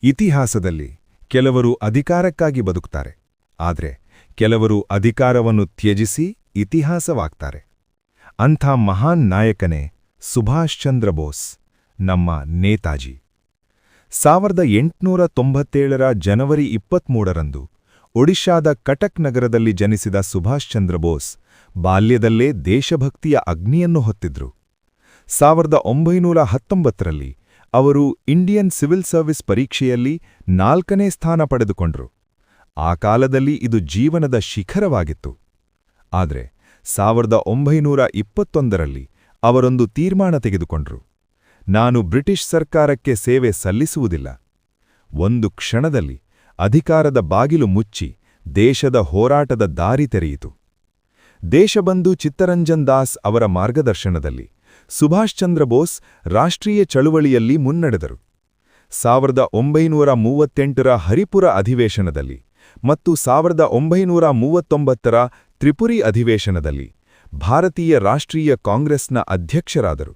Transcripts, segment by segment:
ಇತಿಹಾಸದಲ್ಲಿ ಕೆಲವರು ಅಧಿಕಾರಕ್ಕಾಗಿ ಬದುಕ್ತಾರೆ, ಆದರೆ ಕೆಲವರು ಅಧಿಕಾರವನ್ನು ತ್ಯಜಿಸಿ ಇತಿಹಾಸವಾಗ್ತಾರೆ. ಅಂಥ ಮಹಾನ್ ನಾಯಕನೇ ಸುಭಾಷ್ ಚಂದ್ರ ಬೋಸ್, ನಮ್ಮ ನೇತಾಜಿ. 1897 ಜನವರಿ 23ರಂದು ಒಡಿಶಾದ ಕಟಕ್ ನಗರದಲ್ಲಿ ಜನಿಸಿದ ಸುಭಾಷ್ ಚಂದ್ರ ಬೋಸ್ ಬಾಲ್ಯದಲ್ಲೇ ದೇಶಭಕ್ತಿಯ ಅಗ್ನಿಯನ್ನು ಹೊತ್ತಿದ್ರು. 1919ರಲ್ಲಿ ಅವರು ಇಂಡಿಯನ್ ಸಿವಿಲ್ ಸರ್ವಿಸ್ ಪರೀಕ್ಷೆಯಲ್ಲಿ 4ನೇ ಸ್ಥಾನ ಪಡೆದುಕೊಂಡ್ರು. ಆ ಕಾಲದಲ್ಲಿ ಇದು ಜೀವನದ ಶಿಖರವಾಗಿತ್ತು. ಆದರೆ 1921ರಲ್ಲಿ ಅವರೊಂದು ತೀರ್ಮಾನ ತೆಗೆದುಕೊಂಡ್ರು. ನಾನು ಬ್ರಿಟಿಷ್ ಸರ್ಕಾರಕ್ಕೆ ಸೇವೆ ಸಲ್ಲಿಸುವುದಿಲ್ಲ. ಒಂದು ಕ್ಷಣದಲ್ಲಿ ಅಧಿಕಾರದ ಬಾಗಿಲು ಮುಚ್ಚಿ ದೇಶದ ಹೋರಾಟದ ದಾರಿ ತೆರೆಯಿತು. ದೇಶಬಂಧು ಚಿತ್ತರಂಜನ್ ದಾಸ್ ಅವರ ಮಾರ್ಗದರ್ಶನದಲ್ಲಿ ಸುಭಾಷ್ ಚಂದ್ರ ಬೋಸ್ ರಾಷ್ಟ್ರೀಯ ಚಳುವಳಿಯಲ್ಲಿ ಮುನ್ನಡೆದರು. 1938ರ ಹರಿಪುರ ಅಧಿವೇಶನದಲ್ಲಿ ಮತ್ತು 1939ರ ತ್ರಿಪುರಿ ಅಧಿವೇಶನದಲ್ಲಿ ಭಾರತೀಯ ರಾಷ್ಟ್ರೀಯ ಕಾಂಗ್ರೆಸ್ನ ಅಧ್ಯಕ್ಷರಾದರು.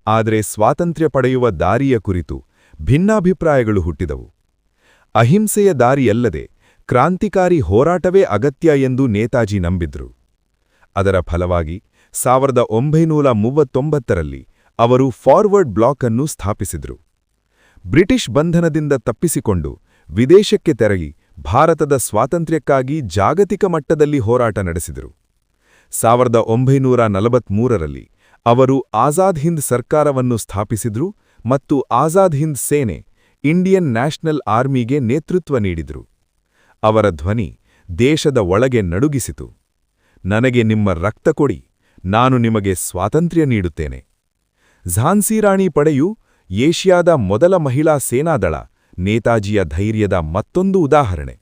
ಆದರೆ ಸ್ವಾತಂತ್ರ್ಯ ಪಡೆಯುವ ದಾರಿಯ ಕುರಿತು ಭಿನ್ನಾಭಿಪ್ರಾಯಗಳು ಹುಟ್ಟಿದವು. ಅಹಿಂಸೆಯ ದಾರಿಯಲ್ಲದೆ ಕ್ರಾಂತಿಕಾರಿ ಹೋರಾಟವೇ ಅಗತ್ಯ ಎಂದು ನೇತಾಜಿ ನಂಬಿದ್ರು. ಅದರ ಫಲವಾಗಿ 1939ರಲ್ಲಿ ಅವರು ಫಾರ್ವರ್ಡ್ ಬ್ಲಾಕ್ ಅನ್ನು ಸ್ಥಾಪಿಸಿದರು. ಬ್ರಿಟಿಷ್ ಬಂಧನದಿಂದ ತಪ್ಪಿಸಿಕೊಂಡು ವಿದೇಶಕ್ಕೆ ತೆರಳಿ ಭಾರತದ ಸ್ವಾತಂತ್ರ್ಯಕ್ಕಾಗಿ ಜಾಗತಿಕ ಮಟ್ಟದಲ್ಲಿ ಹೋರಾಟ ನಡೆಸಿದರು. 1943ರಲ್ಲಿ ಅವರು ಆಜಾದ್ ಹಿಂದ್ ಸರ್ಕಾರವನ್ನು ಸ್ಥಾಪಿಸಿದ್ರು ಮತ್ತು ಆಜಾದ್ ಹಿಂದ್ ಸೇನೆ, ಇಂಡಿಯನ್ ನ್ಯಾಷನಲ್ ಆರ್ಮಿಗೆ ನೇತೃತ್ವ ನೀಡಿದರು. ಅವರ ಧ್ವನಿ ದೇಶದ ಒಳಗೆ ನಡುಗಿಸಿತು. ನನಗೆ ನಿಮ್ಮ ರಕ್ತ ಕೊಡಿ, ನಾನು ನಿಮಗೆ ಸ್ವಾತಂತ್ರ್ಯ ನೀಡುತ್ತೇನೆ. ಝಾನ್ಸಿ ರಾಣಿ ಪಡೆಯು ಏಷ್ಯಾದ ಮೊದಲ ಮಹಿಳಾ ಸೇನಾದಳ ನೇತಾಜಿಯ ಧೈರ್ಯದ ಮತ್ತೊಂದು ಉದಾಹರಣೆ.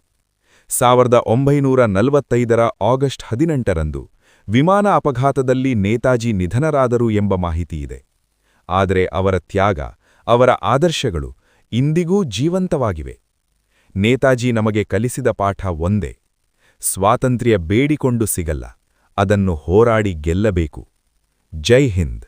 1945ರ ಆಗಸ್ಟ್ 18ರಂದು ವಿಮಾನ ಅಪಘಾತದಲ್ಲಿ ನೇತಾಜಿ ನಿಧನರಾದರು ಎಂಬ ಮಾಹಿತಿಯಿದೆ. ಆದರೆ ಅವರ ತ್ಯಾಗ, ಅವರ ಆದರ್ಶಗಳು ಇಂದಿಗೂ ಜೀವಂತವಾಗಿವೆ. ನೇತಾಜಿ ನಮಗೆ ಕಲಿಸಿದ ಪಾಠ ಒಂದೇ: ಸ್ವಾತಂತ್ರ್ಯ ಬೇಡಿಕೊಂಡು ಸಿಗಲ್ಲ, ಅದನ್ನು ಹೋರಾಡಿ ಗೆಲ್ಲಬೇಕು. ಜೈ ಹಿಂದ್.